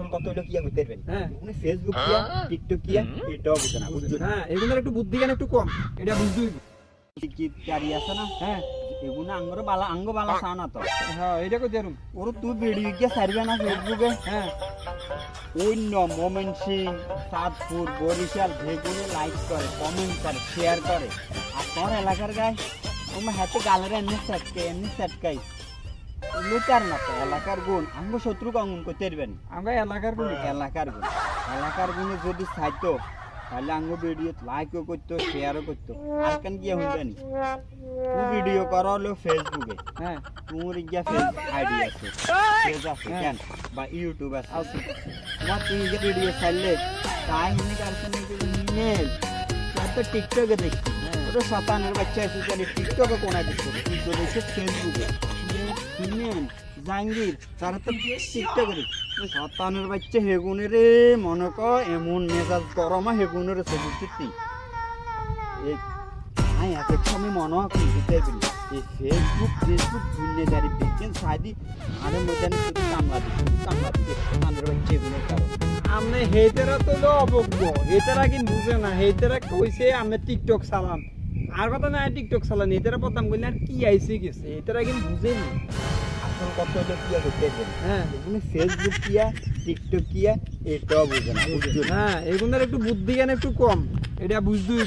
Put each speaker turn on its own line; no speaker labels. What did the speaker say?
আসল কথা হলো কি হইতে পারবেন
হ্যাঁ
মানে ফেসবুক কি টিকটক কি এটাও বুঝে না বুঝছো
হ্যাঁ এগুলোর একটু বুদ্ধি জ্ঞান একটু কম এটা বুঝতেই
কি চারি আছে না
হ্যাঁ
এগুলো আঙ্গ বালা চা না তো
হ্যাঁ এটা কই দেরুম
ওর তুই ভিডিও গিয়ে সারবে না ফেসবুকে
হ্যাঁ
অন্য মোমেন্ট সিং সাতপুর বরিশাল যেগুলো লাইক করে কমেন্ট করে শেয়ার করে আর তোর এলাকার গায়ে তোমার হাতে গালের এমনি সেটকাই লুকার না তো এলাকার গুণ আঙ্গ শত্রু কঙ্গন করতে পারবেন
আমরা এলাকার বলি
এলাকার গুণে যদি চাইতো তাহলে আঙ্গ ভিডিও লাইকও করতো শেয়ারও করতো আর কেন গিয়ে হইবে নি তুই ভিডিও করা হলো ফেসবুকে
হ্যাঁ
তোমার গিয়া ফেস আইডি আছে পেজ আছে কেন বা ইউটিউব আছে তোমার তুমি যে ভিডিও ছাড়লে তাই মনে করছেন নেল তো টিকটকে দেখছি ওটা শতানের বাচ্চা এসে জানি টিকটকে কোনায় দেখছো কিন্তু দেখছে ফেসবুকে নেল জাহাঙ্গীর তারা তো টিকটকে দেখছে শতানের বাচ্চা হেগুনে রে মনে কর এমন মেজাজ গরম হেগুনের ছবি চিত্তি এই হ্যাঁ এক সময় মনে হয় দিতে পারি এই ফেসবুক দুনিয়াদারি দেখছেন সাদি আরে মধ্যে শুধু কামলা দিচ্ছে শতানের বাচ্চা এগুলোর কারণ
আমনে হেতেরা তো অবজ্ঞ হেতেরা কিন্তু বুঝে না হেতেরা কইছে আমি টিকটক চালাম আর কথা না টিকটক চালান হেতেরা প্রথম কইলে আর কি আইছে গেছে হেতেরা কিন্তু বুঝেনি
আসল কথা হলো কি হতে পারে
হ্যাঁ
এগুলো ফেসবুক কিয়া টিকটক কিয়া এটাও বুঝে না বুঝছো
হ্যাঁ এগুলোর একটু বুদ্ধি জ্ঞান একটু কম এটা বুঝতেই